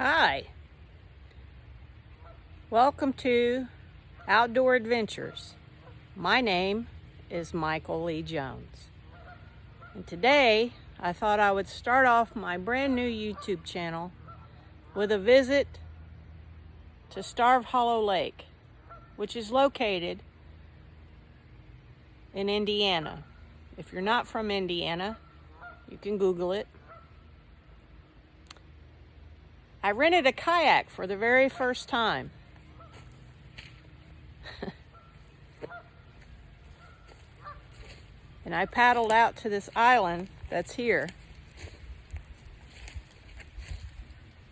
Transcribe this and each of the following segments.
Hi, welcome to Outdoor Adventures. My name is Michael Lee Jones, and today I thought I would start off my brand new YouTube channel with a visit to Starved Hollow Lake, which is located in Indiana. If you're not from Indiana, you can Google it. I rented a kayak for the very first time. And I paddled out to this island that's here.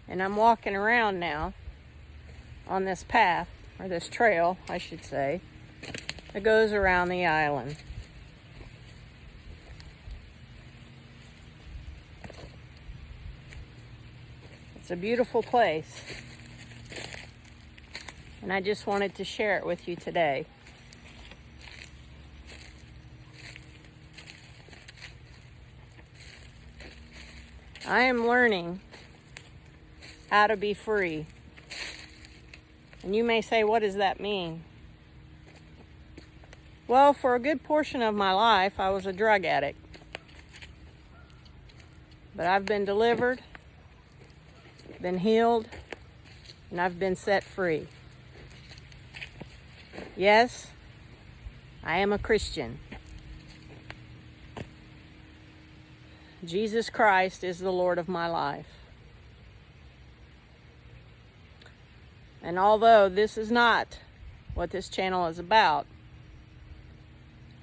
And I'm walking around now on this path, or this trail, I should say, that goes around the island. It's a beautiful place, and I just wanted to share it with you today. I am learning how to be free. And you may say, what does that mean? Well, for a good portion of my life, I was a drug addict. But I've been delivered, been healed, and I've been set free. Yes, I am a Christian. Jesus Christ is the Lord of my life. And although this is not what this channel is about,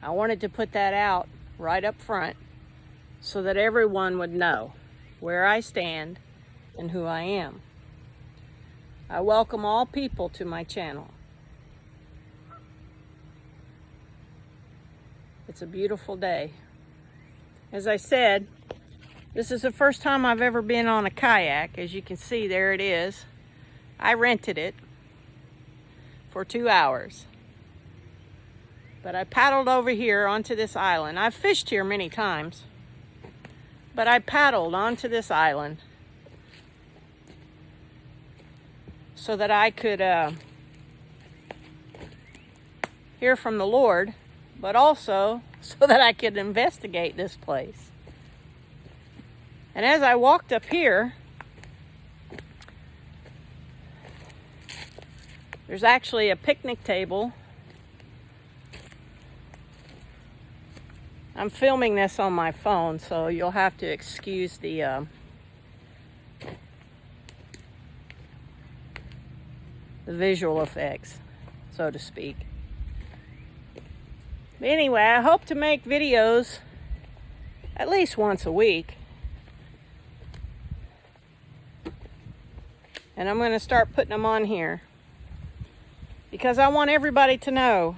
I wanted to put that out right up front so that everyone would know where I stand and who I am. I welcome all people to my channel. It's a beautiful day. As I said, this is the first time I've ever been on a kayak. As you can see, there it is. I rented it for 2 hours. But I paddled over here onto this island. I've fished here many times, but I paddled onto this island so that I could hear from the Lord, but also so that I could investigate this place. And as I walked up here, there's actually a picnic table. I'm filming this on my phone, so you'll have to excuse the visual effects, so to speak. But anyway, I hope to make videos at least once a week. And I'm going to start putting them on here because I want everybody to know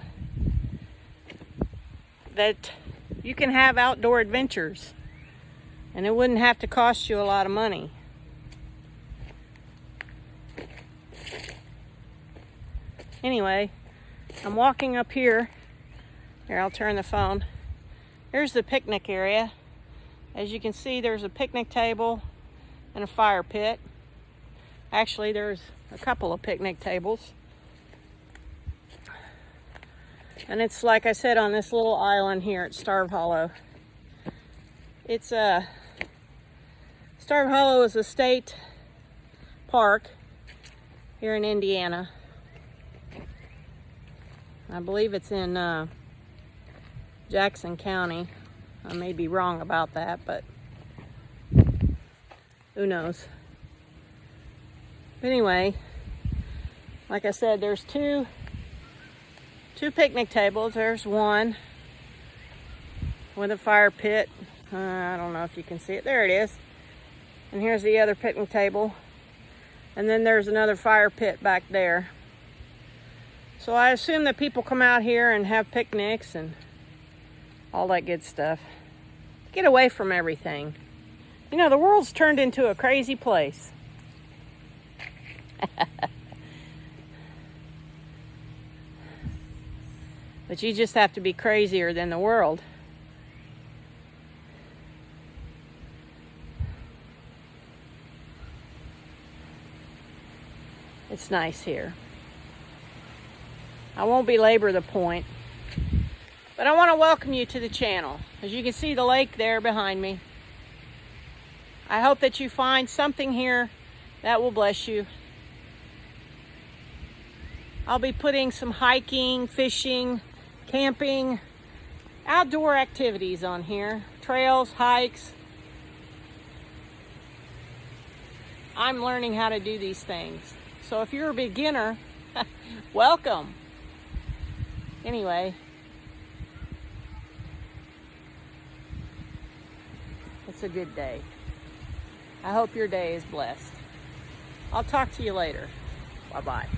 that you can have outdoor adventures and it wouldn't have to cost you a lot of money. Anyway, I'm walking up here. Here, I'll turn the phone. Here's the picnic area. As you can see, there's a picnic table and a fire pit. Actually, there's a couple of picnic tables. And it's, like I said, on this little island here at Starved Hollow. It's Starved Hollow is a state park here in Indiana. I believe it's in Jackson County. I may be wrong about that, but who knows. But anyway, like I said, there's two picnic tables. There's one with a fire pit. I don't know if you can see it. There it is. And here's the other picnic table. And then there's another fire pit back there. So I assume that people come out here and have picnics and all that good stuff. Get away from everything. You know, the world's turned into a crazy place. But you just have to be crazier than the world. It's nice here. I won't belabor the point, but I want to welcome you to the channel. As you can see the lake there behind me. I hope that you find something here that will bless you. I'll be putting some hiking, fishing, camping, outdoor activities on here. Trails, hikes. I'm learning how to do these things. So if you're a beginner, welcome. Anyway, it's a good day. I hope your day is blessed. I'll talk to you later. Bye-bye.